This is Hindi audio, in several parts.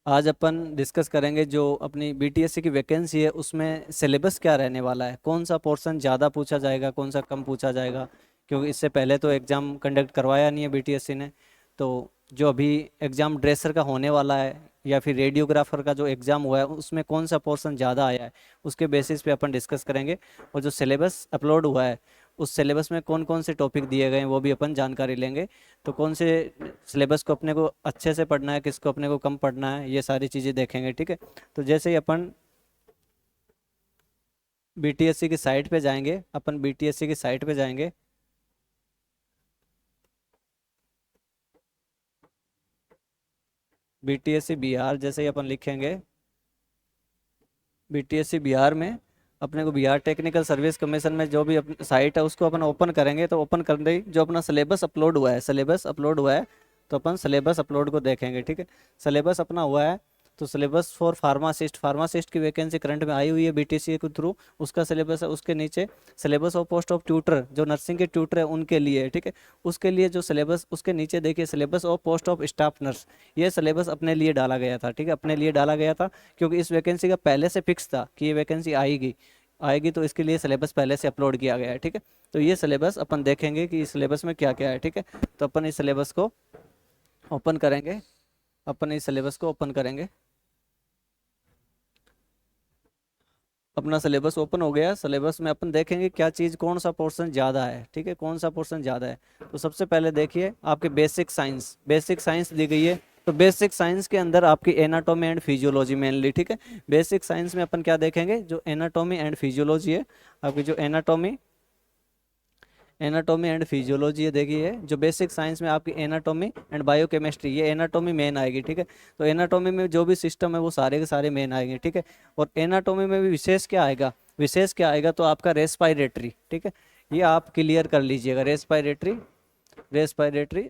आज अपन डिस्कस करेंगे जो अपनी बीटीएससी की वैकेंसी है उसमें सिलेबस क्या रहने वाला है, कौन सा पोर्शन ज़्यादा पूछा जाएगा, कौन सा कम पूछा जाएगा। क्योंकि इससे पहले तो एग्ज़ाम कंडक्ट करवाया नहीं है बीटीएससी ने। तो जो अभी एग्ज़ाम ड्रेसर का होने वाला है या फिर रेडियोग्राफर का जो एग्ज़ाम हुआ है उसमें कौन सा पोर्शन ज़्यादा आया है, उसके बेसिस पे अपन डिस्कस करेंगे। और जो सिलेबस अपलोड हुआ है उस सिलेबस में कौन कौन से टॉपिक दिए गए हैं वो भी अपन जानकारी लेंगे। तो कौन से सिलेबस को अपने को अच्छे से पढ़ना है, किसको अपने को कम पढ़ना है, ये सारी चीज़ें देखेंगे। ठीक है। तो जैसे ही अपन बीटीएससी की साइट पे जाएंगे, अपन बीटीएससी की साइट पे जाएंगे। बीटीएससी बिहार जैसे ही अपन लिखेंगे, बीटीएससी बिहार में अपने को बिहार टेक्निकल सर्विस कमीशन में जो भी साइट है उसको अपन ओपन करेंगे। तो ओपन करते ही जो अपना सिलेबस अपलोड हुआ है, सिलेबस अपलोड हुआ है, तो अपन सिलेबस अपलोड को देखेंगे। ठीक है। सिलेबस अपना हुआ है तो सिलेबस फॉर फार्मासिस्ट, फार्मासिस्ट की वैकेंसी करंट में आई हुई है बीटीसी के थ्रू, उसका सिलेबस है। उसके नीचे syllabus of post of tutor, जो नर्सिंग के ट्यूटर है उनके लिए। ठीक है। उसके लिए जो सिलेबस, उसके नीचे देखिए syllabus of post of staff nurse, ये सिलेबस अपने लिए डाला गया था। ठीक है। अपने लिए डाला गया था क्योंकि इस वैकेंसी का पहले से फिक्स था कि ये वैकेंसी आएगी आएगी, तो इसके लिए सिलेबस पहले से अपलोड किया गया है। ठीक है। तो ये सिलेबस अपन देखेंगे कि इस सिलेबस में क्या क्या है। ठीक है। तो अपन इस सिलेबस को ओपन करेंगे, अपन इस सिलेबस को ओपन करेंगे। अपना सिलेबस ओपन हो गया। सिलेबस में अपन देखेंगे क्या चीज़, कौन सा पोर्शन ज़्यादा है। ठीक है। कौन सा पोर्शन ज़्यादा है। तो सबसे पहले देखिए आपके बेसिक साइंस, बेसिक साइंस दी गई है। तो बेसिक साइंस के अंदर आपकी एनाटॉमी एंड फिजियोलॉजी मेनली। ठीक है। बेसिक साइंस में अपन क्या देखेंगे, जो एनाटॉमी एंड फिजियोलॉजी है, आपकी जो एनाटॉमी एनाटॉमी एंड फिजियोलॉजी है, देखिए जो बेसिक साइंस में आपकी एनाटॉमी एंड बायोकेमिस्ट्री, ये एनाटॉमी मेन आएगी। ठीक है। तो एनाटॉमी में जो भी सिस्टम है वो सारे के सारे मेन आएंगे। ठीक है। और एनाटॉमी में भी विशेष क्या आएगा, विशेष क्या आएगा, तो आपका रेस्पायरेटरी। ठीक है। ये आप क्लियर कर लीजिएगा, रेस्पायरेटरी, रेस्पायरेटरी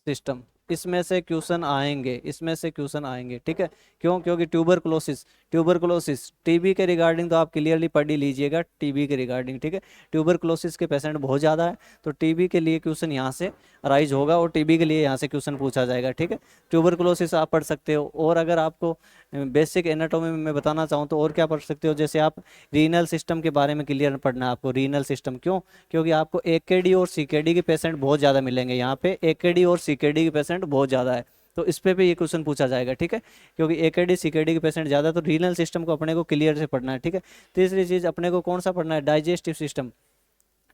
सिस्टम, इसमें से क्वेश्चन आएंगे, इसमें से क्वेश्चन आएंगे। ठीक है। क्यों, क्योंकि ट्यूबरकुलोसिस, ट्यूबरकुलोसिस टीबी के रिगार्डिंग तो आप क्लियरली पढ़ ही लीजिएगा, टीबी के रिगार्डिंग। ठीक है। ट्यूबरकुलोसिस के पेशेंट बहुत ज़्यादा है, तो टीबी के लिए क्वेश्चन यहाँ से अराइज होगा और टीबी के लिए यहाँ से क्वेश्चन पूछा जाएगा। ठीक है। ट्यूबरकुलोसिस आप पढ़ सकते हो। और अगर आपको बेसिक एनाटॉमी में मैं बताना चाहूँ तो और क्या पढ़ सकते हो, जैसे आप रीनल सिस्टम के बारे में क्लियर पढ़ना है आपको, रीनल सिस्टम। क्यों, क्योंकि आपको एकेडी और सीकेडी के पेशेंट बहुत ज़्यादा मिलेंगे यहाँ पे, एकेडी और सीकेडी के पेशेंट बहुत ज़्यादा है, तो इस पे भी ये क्वेश्चन पूछा जाएगा। ठीक है। क्योंकि एकेडी सीकेडी के पेशेंट ज़्यादा, तो रीनल सिस्टम को अपने को क्लियर से पढ़ना है। ठीक है। तीसरी चीज़ अपने को कौन सा पढ़ना है, digestive system,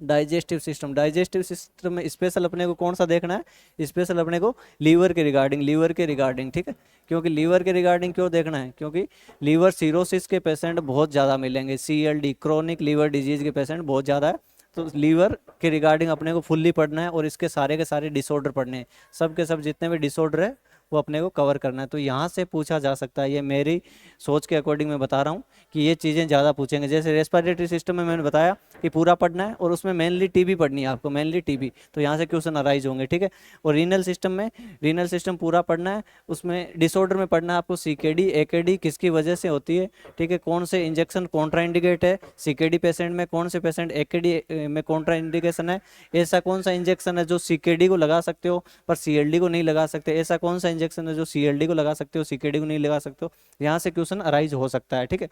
digestive system, digestive system में स्पेशल अपने को कौन सा देखना है, स्पेशल अपने को लीवर के रिगार्डिंग, लीवर के रिगार्डिंग। ठीक है। क्योंकि लीवर के रिगार्डिंग क्यों देखना है, क्योंकि लीवर सिरोसिस के पेशेंट बहुत ज़्यादा मिलेंगे, सीएलडी क्रोनिक लीवर डिजीज के पेशेंट बहुत ज़्यादा है। तो लीवर के रिगार्डिंग अपने को फुल्ली पढ़ना है और इसके सारे के सारे डिसऑर्डर पढ़ने हैं, सब के सब जितने भी डिसऑर्डर है वो अपने को कवर करना है। तो यहाँ से पूछा जा सकता है, ये मेरी सोच के अकॉर्डिंग मैं बता रहा हूँ कि ये चीज़ें ज़्यादा पूछेंगे। जैसे रेस्पिरेटरी सिस्टम में मैंने बताया कि पूरा पढ़ना है और उसमें मेनली टीबी पढ़नी है आपको, मेनली टीबी, तो यहाँ से क्वेश्चन अराइज होंगे। ठीक है। और रीनल सिस्टम में, रीनल सिस्टम पूरा पढ़ना है, उसमें डिसऑर्डर में पढ़ना है आपको सीकेडी एकेडी किसकी वजह से होती है। ठीक है। कौन से इंजेक्शन कॉन्ट्राइंडिकेट है सीकेडी पेशेंट में, कौन से पेशेंट एकेडी में कॉन्ट्राइंडिकेशन है, ऐसा कौन सा इंजेक्शन है जो सीकेडी को लगा सकते हो पर सीएलडी को नहीं लगा सकते, ऐसा कौन सा इंजेक्शन है जो सीएलडी को लगा सकते हो सीकेडी को नहीं लगा सकते हो, यहाँ से क्वेश्चन अराइज हो सकता है। ठीक है।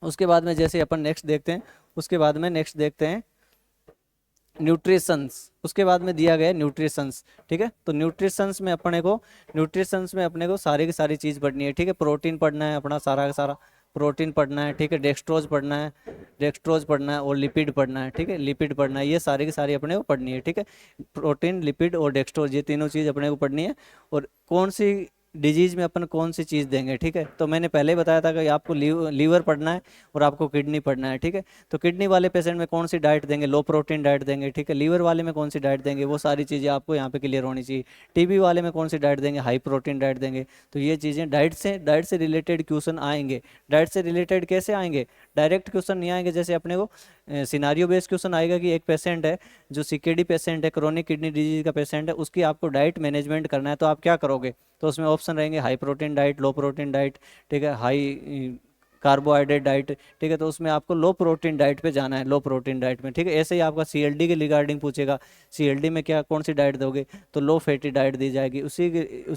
उसके बाद में जैसे अपन नेक्स्ट देखते हैं, उसके बाद में नेक्स्ट देखते हैं न्यूट्रिशंस, उसके बाद में दिया गया है न्यूट्रिशंस। ठीक है। तो न्यूट्रिशंस में अपने को, न्यूट्रिशंस में अपने को सारी की सारी चीज़ पढ़नी है। ठीक है। प्रोटीन पढ़ना है अपना सारा का सारा, प्रोटीन पढ़ना है। ठीक है। डेक्सट्रोज पढ़ना है, डेक्सट्रोज पढ़ना है, और लिपिड पढ़ना है। ठीक है। लिपिड पढ़ना है, ये सारी की सारी अपने को पढ़नी है। ठीक है। प्रोटीन लिपिड और डेक्सट्रोज, ये तीनों चीज़ अपने को पढ़नी है। और कौन सी डिजीज में अपन कौन सी चीज़ देंगे। ठीक है। तो मैंने पहले ही बताया था कि आपको लीवर पढ़ना है और आपको किडनी पढ़ना है। ठीक है। तो किडनी वाले पेशेंट में कौन सी डाइट देंगे, लो प्रोटीन डाइट देंगे। ठीक है। लीवर वाले में कौन सी डाइट देंगे, वो सारी चीज़ें आपको यहाँ पे क्लियर होनी चाहिए। टीबी वाले में कौन सी डाइट देंगे, हाई प्रोटीन डाइट देंगे। तो ये चीज़ें डाइट से रिलेटेड क्वेश्चन आएंगे। डाइट से रिलेटेड कैसे आएंगे, डायरेक्ट क्वेश्चन नहीं आएंगे। जैसे अपने को सिनारियो बेस्ड क्वेश्चन आएगा कि एक पेशेंट है जो सीकेडी पेशेंट है, क्रोनिक किडनी डिजीज का पेशेंट है, उसकी आपको डाइट मैनेजमेंट करना है, तो आप क्या करोगे। तो उसमें ऑप्शन रहेंगे हाई प्रोटीन डाइट, लो प्रोटीन डाइट। ठीक है। हाई कार्बोहाइड्रेट डाइट, ठीक है, तो उसमें आपको लो प्रोटीन डाइट पे जाना है, लो प्रोटीन डाइट में, ठीक है। ऐसे ही आपका सीएलडी के रिगार्डिंग पूछेगा, सीएलडी में क्या कौन सी डाइट दोगे, तो लो फैटी डाइट दी जाएगी। उसी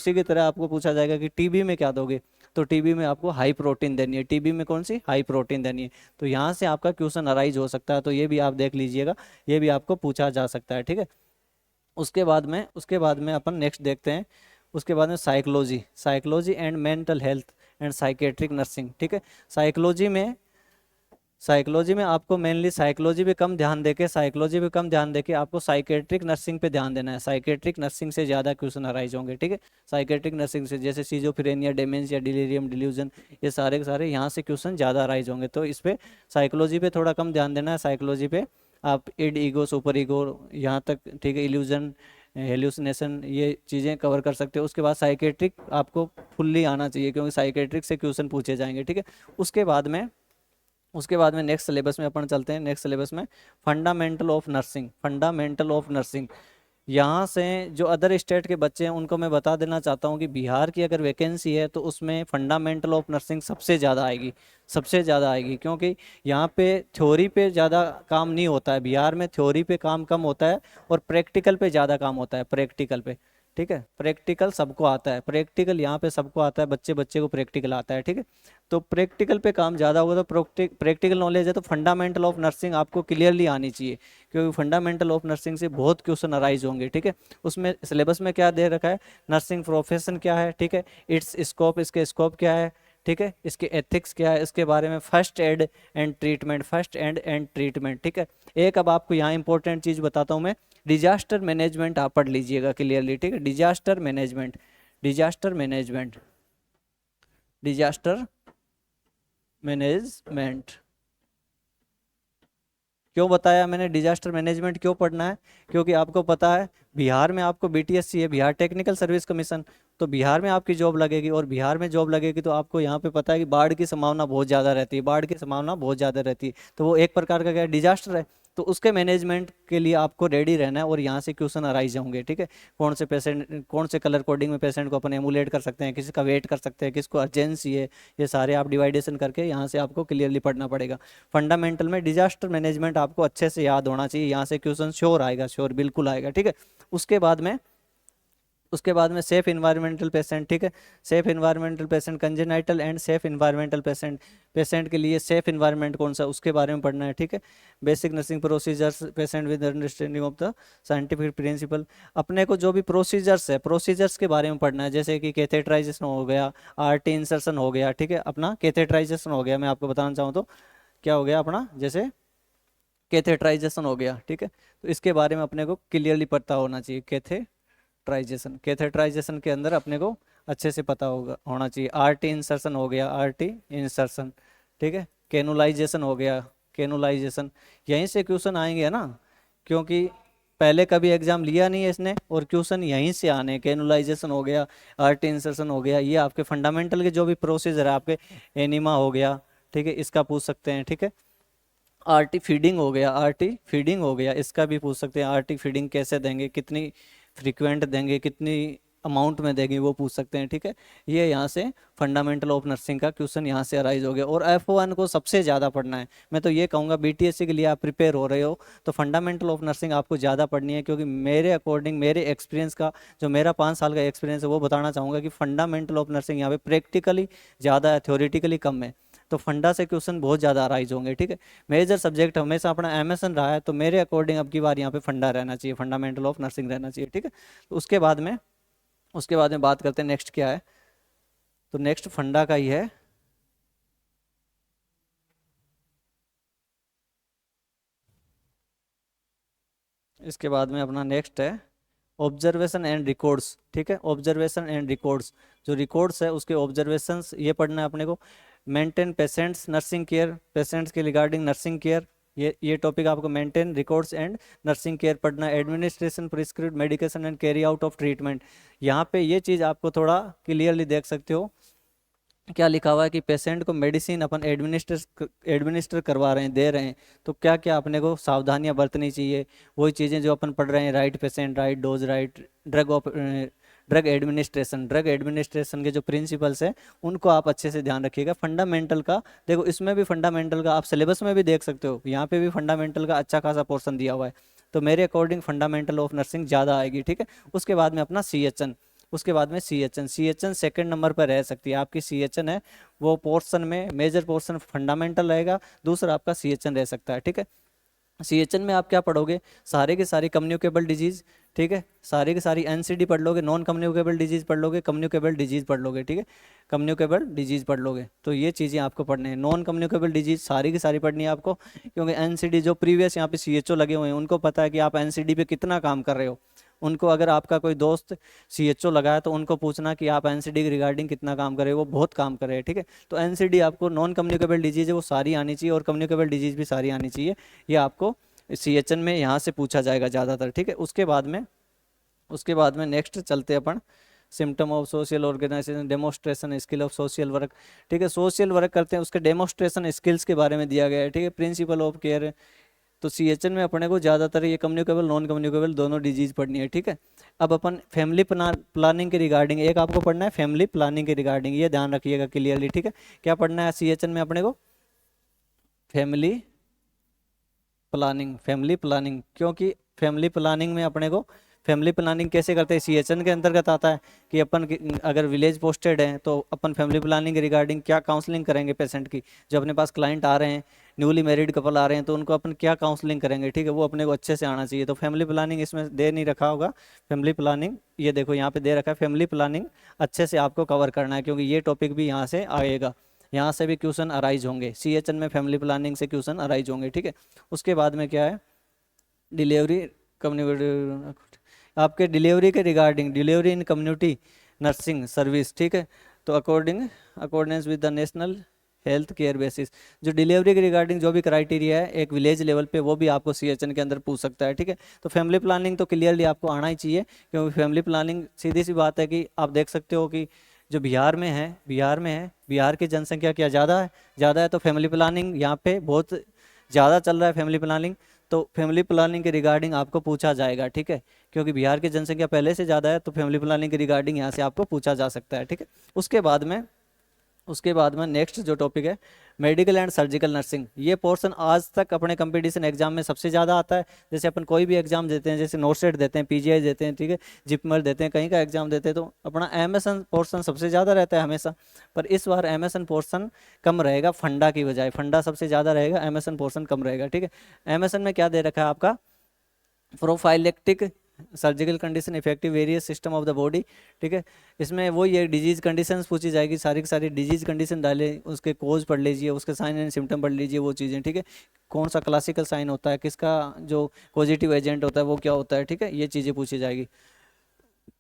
की तरह आपको पूछा जाएगा कि टीबी में क्या दोगे, तो टीबी में आपको हाई प्रोटीन देनी है, टीबी में कौन सी हाई प्रोटीन देनी है। तो यहाँ से आपका क्वेश्चन अराइज हो सकता है, तो ये भी आप देख लीजिएगा, ये भी आपको पूछा जा सकता है, ठीक है। उसके बाद में अपन नेक्स्ट देखते हैं, उसके बाद में psychology and mental health and psychiatric nursing, ठीक है। साइकोलॉजी में आपको मेनली साइकोलॉजी पे कम ध्यान देके आपको साइकेट्रिक नर्सिंग पे ध्यान देना है। साइकेट्रिक नर्सिंग से ज़्यादा क्वेश्चन अराइज होंगे, ठीक है। साइकेट्रिक नर्सिंग से जैसे सीजोफ्रेनिया, डेमेंशिया, डिलीरियम, डिल्यूजन, ये सारे के सारे यहाँ से क्वेश्चन ज़्यादा अराइज होंगे, तो इस पे साइकोलॉजी पे थोड़ा कम ध्यान देना है। साइकोलॉजी पे आप इड, ईगो, सुपर ईगो, यहाँ तक, ठीक है, इल्यूजन, हेल्यूसिनेशन, ये चीज़ें कवर कर सकते हो। उसके बाद साइकेट्रिक आपको फुल्ली आना चाहिए, क्योंकि साइकेट्रिक से क्वेश्चन पूछे जाएंगे, ठीक है। उसके बाद में नेक्स्ट सिलेबस में अपन चलते हैं। नेक्स्ट सिलेबस में फंडामेंटल ऑफ नर्सिंग। यहाँ से जो अदर स्टेट के बच्चे हैं उनको मैं बता देना चाहता हूँ कि बिहार की अगर वैकेंसी है तो उसमें फंडामेंटल ऑफ नर्सिंग सबसे ज़्यादा आएगी, क्योंकि यहाँ पे थ्योरी पे ज़्यादा काम नहीं होता है, बिहार में थ्योरी पे काम कम होता है और प्रैक्टिकल पे ज़्यादा काम होता है, प्रैक्टिकल पे, ठीक है। प्रैक्टिकल सबको आता है, प्रैक्टिकल यहाँ पे सबको आता है, बच्चे बच्चे को प्रैक्टिकल आता है, ठीक है। तो प्रैक्टिकल पे काम ज़्यादा होगा, तो प्रैक्टिकल नॉलेज है तो फंडामेंटल ऑफ नर्सिंग आपको क्लियरली आनी चाहिए, क्योंकि फंडामेंटल ऑफ नर्सिंग से बहुत क्वेश्चन अराइज होंगे, ठीक है। उसमें सिलेबस में क्या दे रखा है, नर्सिंग प्रोफेशन क्या है, ठीक है, इट्स स्कोप, इसके स्कोप क्या है, ठीक है, इसके एथिक्स क्या है, इसके बारे में फर्स्ट एड एंड ट्रीटमेंट, ठीक है। एक अब आपको यहाँ इंपॉर्टेंट चीज़ बताता हूँ मैं, डिजास्टर मैनेजमेंट आप पढ़ लीजिएगा क्लियरली, ठीक है। डिजास्टर मैनेजमेंट क्यों बताया मैंने, डिजास्टर मैनेजमेंट क्यों पढ़ना है, क्योंकि आपको पता है बिहार में आपको बीटीएससी है, बिहार टेक्निकल सर्विस कमीशन, तो बिहार में आपकी जॉब लगेगी, और बिहार में जॉब लगेगी तो आपको यहाँ पे पता है कि बाढ़ की संभावना बहुत ज़्यादा रहती है, तो वो एक प्रकार का क्या डिजास्टर है, तो उसके मैनेजमेंट के लिए आपको रेडी रहना है, और यहाँ से क्वेश्चन अराइज होंगे, ठीक है। कौन से कलर कोडिंग में पेशेंट को अपन एमुलेट कर सकते हैं, किसी का वेट कर सकते हैं, किसको अर्जेंसी है, ये सारे आप डिवाइडेशन करके यहाँ से आपको क्लियरली पढ़ना पड़ेगा। फंडामेंटल में डिजास्टर मैनेजमेंट आपको अच्छे से याद होना चाहिए, यहाँ से क्वेश्चन श्योर बिल्कुल आएगा, ठीक है। उसके बाद में सेफ इन्वायरमेंटल पेशेंट, ठीक है। Safe environmental patient, congenital and safe environmental patient के लिए सेफ इन्वायरमेंट कौन सा, उसके बारे में पढ़ना है, ठीक है। Basic nursing procedures, patient with understanding of the scientific principle, अपने को जो भी प्रोसीजर्स के बारे में पढ़ना है, जैसे कि कैथेटराइजेशन हो गया, आरटी इंसर्शन हो गया, ठीक है। अपना कैथेटराइजेशन हो गया, मैं आपको बताना चाहूँ तो क्या हो गया अपना, जैसे कैथेटराइजेशन हो गया, ठीक है। तो इसके बारे में अपने को क्लियरली पता होना चाहिए, कैथेटराइजेशन के अंदर अपने को अच्छे से पता होना चाहिए। आरटी इंसर्शन हो गया, ठीक है। कैनुलाइजेशन हो गया, यहीं से क्वेश्चन आएंगे, है ना, क्योंकि पहले कभी एग्जाम लिया नहीं है इसने, और क्वेश्चन यहीं से आने, कैनुलाइजेशन हो गया, आरटी इंसर्शन हो गया, ये आपके फंडामेंटल के जो भी प्रोसीजर है, आपके एनिमा हो गया, ठीक है, इसका पूछ सकते हैं, ठीक है। आरटी फीडिंग हो गया, इसका भी पूछ सकते हैं, आरटी फीडिंग कैसे देंगे, कितनी फ्रीक्वेंट देंगे, कितनी अमाउंट में देंगे, वो पूछ सकते हैं, ठीक है। ये यहाँ से फंडामेंटल ऑफ नर्सिंग का क्वेश्चन यहाँ से अराइज हो गया, और F1 को सबसे ज़्यादा पढ़ना है। मैं तो ये कहूँगा बीटीएससी के लिए आप प्रिपेयर हो रहे हो तो फंडामेंटल ऑफ नर्सिंग आपको ज़्यादा पढ़नी है, क्योंकि मेरे अकॉर्डिंग, मेरे एक्सपीरियंस का, जो मेरा 5 साल का एक्सपीरियंस है, वो बताना चाहूँगा कि फंडामेंटल ऑफ नर्सिंग यहाँ पे प्रैक्टिकली ज़्यादा है, थ्योरेटिकली कम है, तो फंडा से क्वेश्चन बहुत ज़्यादा अराइज होंगे, ठीक है। मेजर सब्जेक्ट हमेशा अपना एमएसएन रहा है, तो मेरे अकॉर्डिंग अब की बार यहाँ पे फंडा रहना चाहिए, फंडामेंटल ऑफ नर्सिंग रहना चाहिए, ठीक है। तो उसके बाद में बात करते हैं नेक्स्ट क्या है, तो नेक्स्ट फंडा का ही है। इसके बाद में अपना नेक्स्ट है ऑब्जर्वेशन एंड रिकॉर्ड्स, ठीक है। ऑब्जर्वेशन एंड रिकॉर्ड्स, जो रिकॉर्ड्स है उसके ऑब्जर्वेशंस ये पढ़ना है अपने को। Maintain patients nursing care, patients के रिगार्डिंग नर्सिंग केयर, ये टॉपिक आपको maintain records and nursing care पढ़ना है। Administration prescribed medication and carry out of treatment, यहाँ पे ये चीज़ आपको थोड़ा क्लियरली देख सकते हो, क्या लिखा हुआ है कि पेशेंट को मेडिसिन अपन एडमिनिस्टर करवा रहे हैं, दे रहे हैं, तो क्या क्या अपने को सावधानियां बरतनी चाहिए, वही चीज़ें जो अपन पढ़ रहे हैं, right patient, right dose, right drug administration के जो प्रिंसिपल्स हैं उनको आप अच्छे से ध्यान रखिएगा। फंडामेंटल का देखो, इसमें भी फंडामेंटल का आप सिलेबस में भी देख सकते हो, यहाँ पे भी फंडामेंटल का अच्छा खासा पोर्शन दिया हुआ है। तो मेरे अकॉर्डिंग फंडामेंटल ऑफ नर्सिंग ज़्यादा आएगी, ठीक है। उसके बाद में अपना CHN, उसके बाद में CHN सेकंड नंबर पर रह सकती है आपकी। CHN है वो पोर्शन में मेजर पोर्शन फंडामेंटल रहेगा, दूसरा आपका CHN रह सकता है, ठीक है। CHN में आप क्या पढ़ोगे, सारे के सारी कम्युनिकेबल डिजीज, ठीक है, सारी की सारी NCD पढ़ लोगे, नॉन कम्युनिकेबल डिजीज पढ़ लोगे, कम्युनिकेबल डिजीज पढ़ लोगे, ठीक है, कम्युनिकेबल डिजीज पढ़ लोगे। तो ये चीज़ें आपको पढ़ने हैं। नॉन कम्युनिकेबल डिजीज सारी की सारी पढ़नी है आपको, क्योंकि NCD जो प्रीवियस यहाँ पे CHO लगे हुए हैं उनको पता है कि आप NCD पे कितना काम कर रहे हो। उनको अगर आपका कोई दोस्त CHO लगा है तो उनको पूछना कि आप NCD के रिगार्डिंग कितना काम कर रहे हो, वो बहुत काम कर रहे हैं, ठीक है। तो NCD आपको नॉन कम्युनिकेबल डिजीज है वो सारी आनी चाहिए, और कम्युनिकेबल डिजीज भी सारी आनी चाहिए। ये आपको CHN में यहाँ से पूछा जाएगा ज़्यादातर, ठीक है। उसके बाद में नेक्स्ट चलते हैं अपन, symptom of social organization, demonstration skill of social work, ठीक है। सोशल वर्क करते हैं उसके डेमोस्ट्रेशन स्किल्स के बारे में दिया गया है, ठीक है। प्रिंसिपल ऑफ केयर, तो CHN में अपने को ज़्यादातर ये कम्युनिकेबल नॉन कम्युनिकेबल दोनों डिजीज पढ़नी है, ठीक है। अब अपन फैमिली प्लानिंग के रिगार्डिंग एक आपको पढ़ना है, फैमिली प्लानिंग के रिगार्डिंग, ये ध्यान रखिएगा क्लियरली, ठीक है। क्या पढ़ना है CHN में अपने को, फैमिली प्लानिंग, क्योंकि फैमिली प्लानिंग में अपने को फैमिली प्लानिंग कैसे करते हैं, CHN के अंतर्गत आता है कि अगर विलेज पोस्टेड है तो अपन फैमिली प्लानिंग के रिगार्डिंग क्या काउंसलिंग करेंगे पेशेंट की। जो अपने पास क्लाइंट आ रहे हैं, न्यूली मैरिड कपल आ रहे हैं, तो उनको अपन क्या काउंसलिंग करेंगे, ठीक है, वो अपने को अच्छे से आना चाहिए। तो फैमिली प्लानिंग इसमें दे नहीं रखा होगा, फैमिली प्लानिंग ये देखो यहाँ पे दे रखा है, फैमिली प्लानिंग अच्छे से आपको कवर करना है, क्योंकि ये टॉपिक भी यहाँ से आएगा, यहाँ से भी क्वेश्चन अराइज होंगे, CHN में फैमिली प्लानिंग से क्वेश्चन अराइज होंगे, ठीक है। उसके बाद में क्या है, डिलीवरी कम्युनिटी, आपके डिलीवरी के रिगार्डिंग, डिलीवरी इन कम्युनिटी नर्सिंग सर्विस, ठीक है। तो accordance with the national health care basis, जो डिलीवरी के रिगार्डिंग जो भी क्राइटेरिया है एक विलेज लेवल पे, वो भी आपको CHN के अंदर पूछ सकता है, ठीक है। तो फैमिली प्लानिंग तो क्लियरली आपको आना ही चाहिए, क्योंकि फैमिली प्लानिंग सीधी सी बात है कि आप देख सकते हो कि जो बिहार की जनसंख्या क्या ज़्यादा है, तो फैमिली प्लानिंग यहाँ पे बहुत ज़्यादा चल रहा है फैमिली प्लानिंग। तो फैमिली प्लानिंग के रिगार्डिंग आपको पूछा जाएगा, ठीक है, क्योंकि बिहार की जनसंख्या पहले से ज़्यादा है, तो फैमिली प्लानिंग के रिगार्डिंग यहाँ से आपको पूछा जा सकता है, ठीक है। उसके बाद में नेक्स्ट जो टॉपिक है, मेडिकल एंड सर्जिकल नर्सिंग, ये पोर्शन आज तक अपने कंपटीशन एग्जाम में सबसे ज़्यादा आता है। जैसे अपन कोई भी एग्जाम देते हैं, जैसे नोटसेट देते हैं, PGI देते हैं, ठीक है, जिपमर देते हैं, कहीं का एग्जाम देते हैं, तो अपना MSN पोर्शन सबसे ज़्यादा रहता है हमेशा। पर इस बार MSN पोर्शन कम रहेगा, फंडा की बजाय फंडा सबसे ज़्यादा रहेगा, MSN पोर्शन कम रहेगा, ठीक है। MSN में क्या दे रखा है आपका, prophylactic surgical condition, effective various system of the body, ठीक है। इसमें वो ये डिजीज कंडीशंस पूछी जाएगी, सारी की सारी डिजीज कंडीशन डाले, उसके कोज पढ़ लीजिए, उसके साइन एंड सिम्टम पढ़ लीजिए, वो चीज़ें, ठीक है। कौन सा क्लासिकल साइन होता है, किसका जो पॉजिटिव एजेंट होता है वो क्या होता है, ठीक है, ये चीज़ें पूछी जाएगी।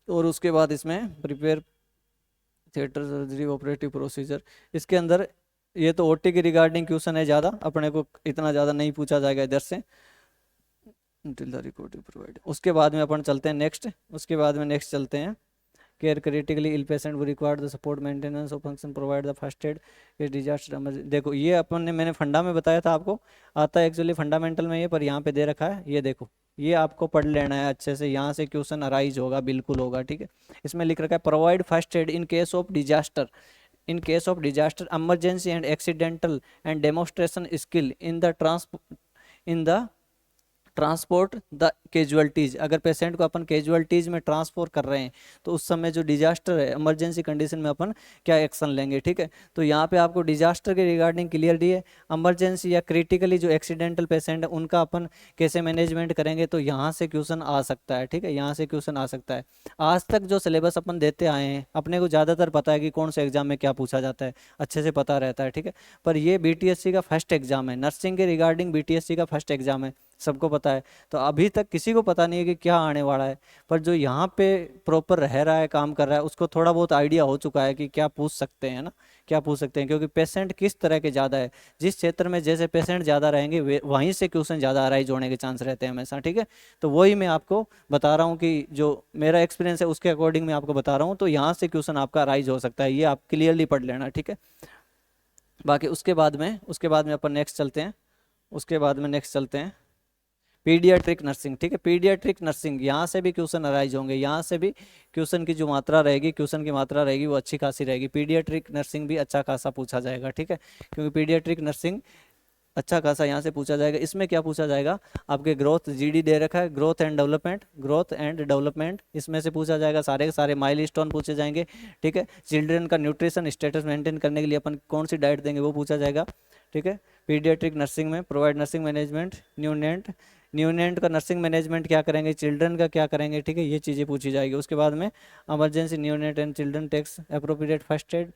और उसके बाद इसमें prepare theatre surgery operative procedure, इसके अंदर ये तो OT के रिगार्डिंग क्वेश्चन है ज़्यादा, अपने को इतना ज़्यादा नहीं पूछा जाएगा इधर से। उसके बाद में अपन चलते हैं नेक्स्ट चलते हैं, केयर क्रिटिकली इल पेशेंट वो required the support maintenance of function provide the first aid ये डिजास्टर। देखो ये अपन ने मैंने फंडा में बताया था, आपको आता है एक्चुअली फंडामेंटल में ये, पर यहाँ पे दे रखा है, ये देखो, ये आपको पढ़ लेना है अच्छे से, यहाँ से क्वेश्चन अराइज होगा, बिल्कुल होगा, ठीक है। इसमें लिख रखा है provide first aid in case of disaster, emergency and accidental and demonstration skill in the transport the casualties. अगर पेशेंट को अपन कैजुअलिटीज में ट्रांसपोर्ट कर रहे हैं तो उस समय जो डिजास्टर है, इमरजेंसी कंडीशन में अपन क्या एक्शन लेंगे, ठीक है। तो यहाँ पे आपको डिजास्टर के रिगार्डिंग क्लियर दी है, इमरजेंसी या क्रिटिकली जो एक्सीडेंटल पेशेंट है उनका अपन कैसे मैनेजमेंट करेंगे, तो यहाँ से क्वेश्चन आ सकता है, ठीक है, यहाँ से क्वेश्चन आ सकता है। आज तक जो सिलेबस अपन देते आए हैं अपने को ज़्यादातर पता है कि कौन से एग्जाम में क्या पूछा जाता है, अच्छे से पता रहता है, ठीक है। पर ये BTSC का फर्स्ट एग्जाम है, नर्सिंग के रिगार्डिंग BTSC का फर्स्ट एग्जाम है, सबको पता है। तो अभी तक किसी को पता नहीं है कि क्या आने वाला है, पर जो यहाँ पे प्रॉपर रह रहा है, काम कर रहा है, उसको थोड़ा बहुत आइडिया हो चुका है कि क्या पूछ सकते हैं ना, क्या पूछ सकते हैं, क्योंकि पेशेंट किस तरह के ज़्यादा है, जिस क्षेत्र में जैसे पेशेंट ज़्यादा रहेंगे वहीं से क्वेश्चन ज़्यादा अराइज होने के चांस रहते हैं हमेशा, ठीक है। तो वही मैं आपको बता रहा हूँ कि जो मेरा एक्सपीरियंस है उसके अकॉर्डिंग मैं आपको बता रहा हूँ, तो यहाँ से क्वेश्चन आपका अराइज हो सकता है, ये आप क्लियरली पढ़ लेना, ठीक है। बाकी उसके बाद में अपन नेक्स्ट चलते हैं, पीडियाट्रिक नर्सिंग, ठीक है, पीडियाट्रिक नर्सिंग, यहाँ से भी क्वेश्चन अराइज होंगे, यहाँ से भी क्वेश्चन की जो मात्रा रहेगी, क्वेश्चन की मात्रा रहेगी वो अच्छी खासी रहेगी। पीडियाट्रिक नर्सिंग भी अच्छा खासा पूछा जाएगा, ठीक है, क्योंकि पीडियाट्रिक नर्सिंग अच्छा खासा यहाँ से पूछा जाएगा। इसमें क्या पूछा जाएगा, आपके ग्रोथ जीडी दे रखा है, growth and development, growth and development इसमें से पूछा जाएगा, सारे के सारे माइलस्टोन पूछे जाएंगे, ठीक है। चिल्ड्रन का न्यूट्रिशन स्टेटस मेंटेन करने के लिए अपन कौन सी डाइट देंगे वो पूछा जाएगा, ठीक है। पीडियाट्रिक नर्सिंग में प्रोवाइड नर्सिंग मैनेजमेंट, न्यूनेंट, न्यूनेंट का नर्सिंग मैनेजमेंट क्या करेंगे, चिल्ड्रन का क्या करेंगे, ठीक है, ये चीज़ें पूछी जाएगी। उसके बाद में emergency neonate and children takes appropriate first aid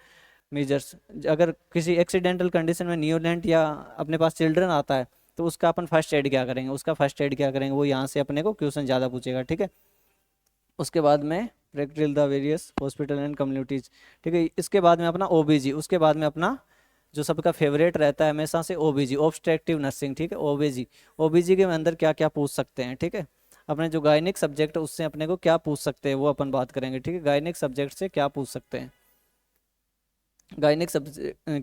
measures, अगर किसी एक्सीडेंटल कंडीशन में न्यूनेंट या अपने पास चिल्ड्रन आता है तो उसका अपन फर्स्ट एड क्या करेंगे, उसका फर्स्ट एड क्या करेंगे, वो यहाँ से अपने को क्वेश्चन ज़्यादा पूछेगा, ठीक है। उसके बाद में practical the various hospital and communities, ठीक है। इसके बाद में अपना ओबीजी, उसके बाद में अपना जो सबका फेवरेट रहता है हमेशा से ओबीजी, ऑब्स्ट्रक्टिव नर्सिंग, ठीक है, ओबीजी। ओबीजी के अंदर क्या क्या पूछ सकते हैं, ठीक है, अपने जो गायनिक सब्जेक्ट है उससे अपने को क्या पूछ सकते हैं वो अपन बात करेंगे, ठीक है। गायनिक सब्जेक्ट से क्या पूछ सकते हैं, गायनिक सब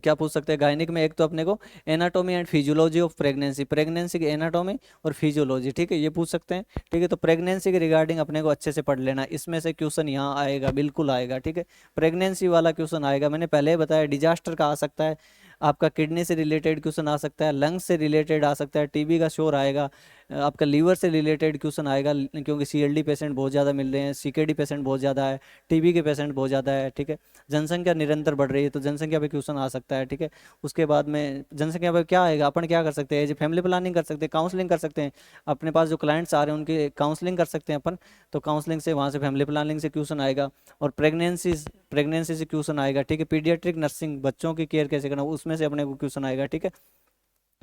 क्या पूछ सकते हैं गायनिक में, एक तो अपने को anatomy and physiology of pregnancy, pregnancy की एनाटॉमी और फिजियोलॉजी, ठीक है, ये पूछ सकते हैं, ठीक है। तो प्रेगनेंसी के रिगार्डिंग अपने को अच्छे से पढ़ लेना, इसमें से क्वेश्चन यहाँ आएगा, बिल्कुल आएगा, ठीक है, प्रेगनेंसी वाला क्वेश्चन आएगा। मैंने पहले ही बताया डिजास्टर का आ सकता है, आपका किडनी से रिलेटेड क्वेश्चन आ सकता है, लंग्स से रिलेटेड आ सकता है, टीबी का शोर आएगा, आपका लीवर से रिलेटेड क्वेश्चन आएगा, क्योंकि सीएलडी पेशेंट बहुत ज़्यादा मिल रहे हैं, सीकेडी पेशेंट बहुत ज़्यादा है, टीबी के पेशेंट बहुत ज़्यादा है, ठीक है। जनसंख्या निरंतर बढ़ रही है तो जनसंख्या पे क्वेश्चन आ सकता है, ठीक है। उसके बाद में जनसंख्या पे क्या आएगा, अपन क्या कर सकते हैं, फैमिली प्लानिंग कर सकते हैं, काउंसलिंग कर सकते हैं, अपने पास जो क्लाइंट्स आ रहे हैं उनकी काउंसलिंग कर सकते हैं अपन, तो काउंसलिंग से वहाँ से फैमिली प्लानिंग से क्वेश्चन आएगा। और प्रेगनेंसी से क्वेश्चन आएगा, ठीक है। पीडियाट्रिक नर्सिंग, बच्चों की केयर कैसे करना, उसमें से अपने को क्वेश्चन आएगा, ठीक है।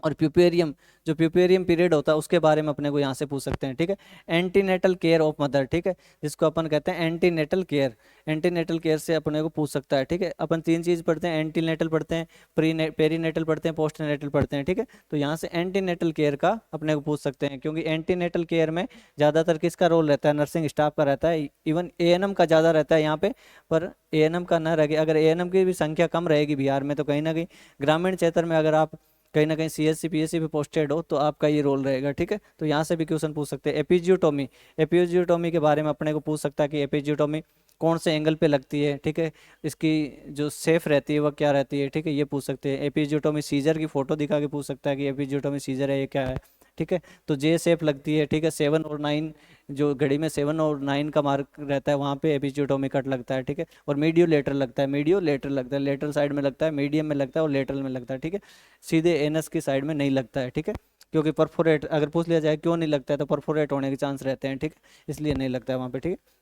और प्यूपेरियम, जो प्यूपेरियम पीरियड होता है उसके बारे में अपने को यहाँ से पूछ सकते हैं, ठीक है। एंटीनेटल केयर ऑफ मदर, ठीक है, जिसको अपन कहते हैं एंटीनेटल केयर, एंटीनेटल केयर से अपने को पूछ सकता है, ठीक है। अपन तीन चीज़ पढ़ते हैं, एंटीनेटल पढ़ते हैं, पेरीनेटल पढ़ते हैं, पोस्टनेटल पढ़ते हैं, ठीक है। तो यहाँ से एंटीनेटल केयर का अपने को पूछ सकते हैं, क्योंकि एंटीनेटल केयर में ज़्यादातर किसका रोल रहता है, नर्सिंग स्टाफ का रहता है, इवन एएनएम का ज़्यादा रहता है यहाँ पे, पर एएनएम का ना रहे, अगर एएनएम की भी संख्या कम रहेगी बिहार में तो कहीं ना कहीं ग्रामीण क्षेत्र में अगर आप कहीं ना कहीं सीएससी पीएससी पे पोस्टेड हो तो आपका ये रोल रहेगा, ठीक है। तो यहाँ से भी क्वेश्चन पूछ सकते हैं। एपिजियोटोमी, एपिजियोटोमी के बारे में अपने को पूछ सकता है कि एपिजियोटोमी कौन से एंगल पे लगती है, ठीक है, इसकी जो सेफ रहती है वह क्या रहती है, ठीक है, ये पूछ सकते हैं। एपिजियोटोमी सीजर की फोटो दिखा के पूछ सकता है कि एपिजियोटोमी सीजर है ये क्या है, ठीक है। तो जे सेफ लगती है, ठीक है, 7 और 9, जो घड़ी में 7 और 9 का मार्क रहता है वहाँ पे एपिजियोटोमी कट लगता है, ठीक है। और मीडियो लेटरल लगता है, मीडियो लेटरल लगता है, लेटरल साइड में लगता है, मीडियम में लगता है और लेटरल में लगता है, ठीक है। सीधे एनस की साइड में नहीं लगता है, ठीक है, क्योंकि परफोरेट अगर पूछ लिया जाए क्यों नहीं लगता है तो परफोरेट होने के चांस रहते हैं, ठीक है, इसलिए नहीं लगता है वहाँ पे, ठीक है।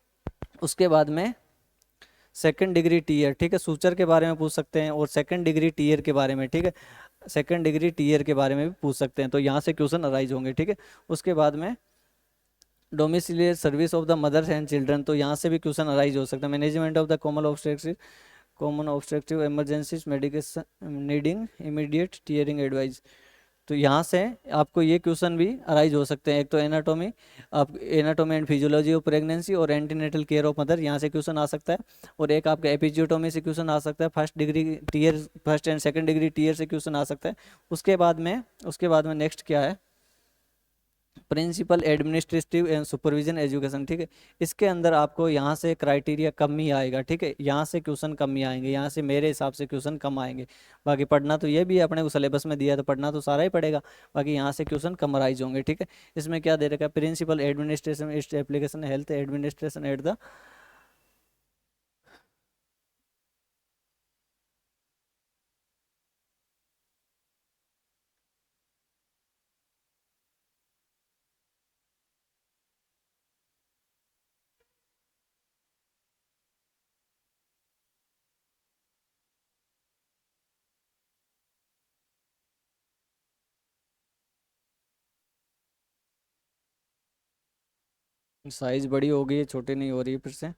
उसके बाद में सेकंड डिग्री टीयर, ठीक है, सूचर के बारे में पूछ सकते हैं और सेकंड डिग्री टीयर के बारे में, ठीक है, सेकंड डिग्री टीयर के बारे में भी पूछ सकते हैं, तो यहाँ से क्वेश्चन अराइज होंगे, ठीक है। उसके बाद में domiciliary service of the mothers and children, तो यहाँ से भी क्वेश्चन अराइज हो सकता है। Management of the common obstructive emergencies medication needing immediate tearing advice, तो यहाँ से आपको ये क्वेश्चन भी अराइज हो सकते हैं। एक तो एनाटॉमी, आप anatomy and physiology of pregnancy और एंटीनेटल केयर ऑफ मदर, यहाँ से क्वेश्चन आ सकता है। और एक आपका एपिजियोटोमी से क्वेश्चन आ सकता है, first degree tear, first and second degree tear से क्वेश्चन आ सकता है। उसके बाद में नेक्स्ट क्या है, principal administrative and supervision education, ठीक है। इसके अंदर आपको यहाँ से क्राइटेरिया कम ही आएगा, ठीक है, यहाँ से क्वेश्चन कम ही आएंगे, यहाँ से मेरे हिसाब से क्वेश्चन कम आएंगे। बाकी पढ़ना तो ये भी है, अपने को सिलेबस में दिया तो पढ़ना तो सारा ही पड़ेगा, बाकी यहाँ से क्वेश्चन कम राइज होंगे, ठीक है। इसमें क्या दे रखा है, principal administration application health administration at the, size बड़ी हो गई है, छोटी नहीं हो रही है फिर से,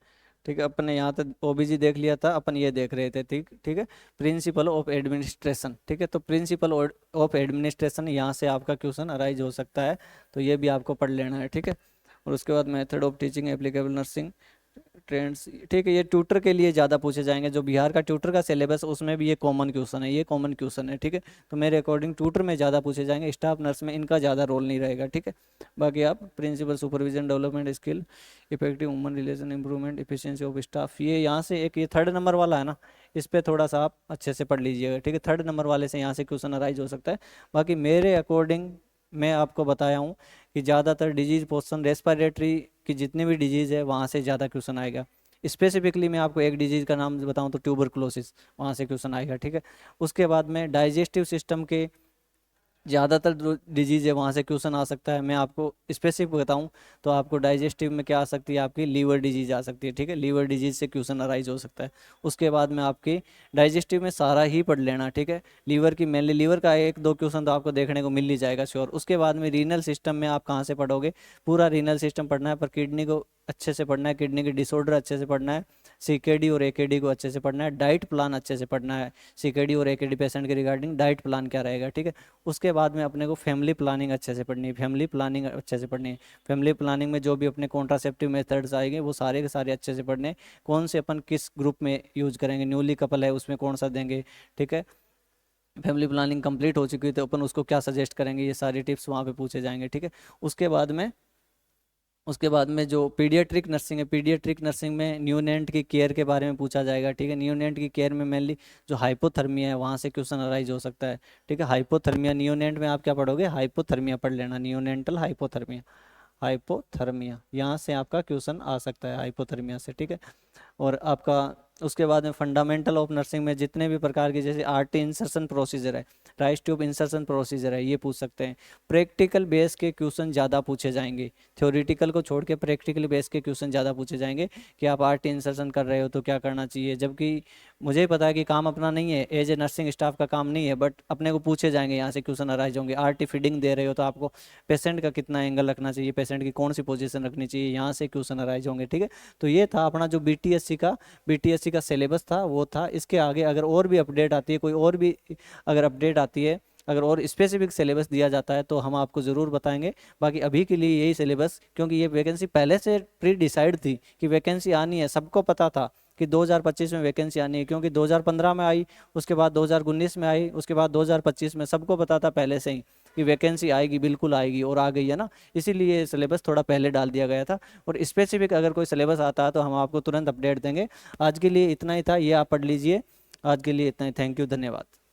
ठीक है। अपन ने यहाँ तक ओबीजी देख लिया था, अपन ये देख रहे थे, ठीक ठीक है। प्रिंसिपल ऑफ एडमिनिस्ट्रेशन, ठीक है, तो प्रिंसिपल ऑफ एडमिनिस्ट्रेशन यहाँ से आपका क्वेश्चन अराइज हो सकता है, तो ये भी आपको पढ़ लेना है, ठीक है। और उसके बाद method of teaching applicable nursing, trends, ठीक है, ये ट्यूटर के लिए ज़्यादा पूछे जाएंगे। जो बिहार का ट्यूटर का सिलेबस उसमें भी ये कॉमन क्वेश्चन है, ये कॉमन क्वेश्चन है, ठीक है। तो मेरे अकॉर्डिंग ट्यूटर में ज़्यादा पूछे जाएंगे, स्टाफ नर्स में इनका ज़्यादा रोल नहीं रहेगा, ठीक है। बाकी आप principal supervision development skill, effective human relation improvement, efficiency of staff, ये यहाँ से एक ये 3rd नंबर वाला है ना, इस पर थोड़ा सा आप अच्छे से पढ़ लीजिएगा, ठीक है। 3rd नंबर वाले से यहाँ से क्वेश्चन अराइज हो सकता है। बाकी मेरे अकॉर्डिंग मैं आपको बताया हूँ कि ज़्यादातर डिजीज पोर्शन रेस्पिरेटरी की जितनी भी डिजीज़ है वहाँ से ज़्यादा क्वेश्चन आएगा। स्पेसिफिकली मैं आपको एक डिजीज़ का नाम बताऊँ तो ट्यूबरकुलोसिस, वहाँ से क्वेश्चन आएगा, ठीक है। उसके बाद में डाइजेस्टिव सिस्टम के ज़्यादातर जो डिजीज़ है वहाँ से क्वेश्चन आ सकता है। मैं आपको स्पेसिफिक बताऊँ तो आपको डाइजेस्टिव में क्या आ सकती है, आपकी लीवर डिजीज़ आ सकती है, ठीक है। लीवर डिजीज़ से क्वेश्चन अराइज हो सकता है। उसके बाद में आपकी डाइजेस्टिव में सारा ही पढ़ लेना, ठीक है। लीवर की मेनली लीवर का 1-2 क्वेश्चन तो आपको देखने को मिल ही जाएगा श्योर। उसके बाद में रीनल सिस्टम में आप कहाँ से पढ़ोगे, पूरा रीनल सिस्टम पढ़ना है, पर किडनी को अच्छे से पढ़ना है, किडनी के डिसऑर्डर अच्छे से पढ़ना है, सीकेडी और एकेडी को अच्छे से पढ़ना है, डाइट प्लान अच्छे से पढ़ना है, सीकेडी और एकेडी पेशेंट के रिगार्डिंग डाइट प्लान क्या रहेगा, ठीक है। उसके बाद में अपने को फैमिली प्लानिंग अच्छे से पढ़नी है, फैमिली प्लानिंग अच्छे से पढ़नी है। फैमिली प्लानिंग में जो भी अपने कॉन्ट्रासेप्टिव मेथड्स आएंगे वो सारे के सारे अच्छे से पढ़ने हैं। कौन से अपन किस ग्रुप में यूज करेंगे, न्यूली कपल है उसमें कौन सा देंगे, ठीक है। फैमिली प्लानिंग कंप्लीट हो चुकी है तो अपन उसको क्या सजेस्ट करेंगे, ये सारे टिप्स वहाँ पे पूछे जाएंगे, ठीक है। उसके बाद में जो पीडियाट्रिक नर्सिंग है, पीडियाट्रिक नर्सिंग में न्यूनेंट की केयर के बारे में पूछा जाएगा, ठीक है। न्यूनेंट की केयर में मेनली जो हाइपोथर्मिया है वहाँ से क्वेश्चन अराइज हो सकता है, ठीक है। हाइपोथर्मिया न्यूनेंट में आप क्या पढ़ोगे, हाइपोथर्मिया पढ़ लेना, न्यूनेंटल हाइपोथर्मिया, हाइपोथर्मिया यहाँ से आपका क्वेश्चन आ सकता है, हाइपोथर्मिया से, ठीक है। और आपका उसके बाद में फंडामेंटल ऑफ नर्सिंग में जितने भी प्रकार के जैसे आरटी इंसर्शन प्रोसीजर है, राइस ट्यूब इंसर्शन प्रोसीजर है, ये पूछ सकते हैं। प्रैक्टिकल बेस के क्वेश्चन ज़्यादा पूछे जाएंगे, थ्योरेटिकल को छोड़ के प्रैक्टिकल बेस के क्वेश्चन ज़्यादा पूछे जाएंगे कि आप आरटी इंसर्शन कर रहे हो तो क्या करना चाहिए। जबकि मुझे पता है कि काम अपना नहीं है, एज ए नर्सिंग स्टाफ का काम नहीं है, बट अपने को पूछे जाएंगे, यहाँ से क्वेश्चन अराइज होंगे। आरटी फीडिंग दे रहे हो तो आपको पेशेंट का कितना एंगल रखना चाहिए, पेशेंट की कौन सी पोजीशन रखनी चाहिए, यहाँ से क्वेश्चन अराइज होंगे, ठीक है। तो ये था अपना जो बीटीएससी का सिलेबस था वो था। इसके आगे अगर और भी अपडेट आती है, कोई और भी अगर अपडेट आती है, अगर और स्पेसिफिक सिलेबस दिया जाता है तो हम आपको ज़रूर बताएंगे। बाकी अभी के लिए यही सिलेबस, क्योंकि ये वैकेंसी पहले से प्री डिसाइड थी कि वैकेंसी आनी है, सबको पता था कि 2025 में वैकेंसी आनी है, क्योंकि 2015 में आई, उसके बाद 2019 में आई, उसके बाद 2025 में, सबको पता था पहले से ही कि वैकेंसी आएगी, बिल्कुल आएगी, और आ गई है ना। इसीलिए सिलेबस थोड़ा पहले डाल दिया गया था। और स्पेसिफिक अगर कोई सिलेबस आता है तो हम आपको तुरंत अपडेट देंगे। आज के लिए इतना ही था, ये आप पढ़ लीजिए। आज के लिए इतना ही, थैंक यू, धन्यवाद।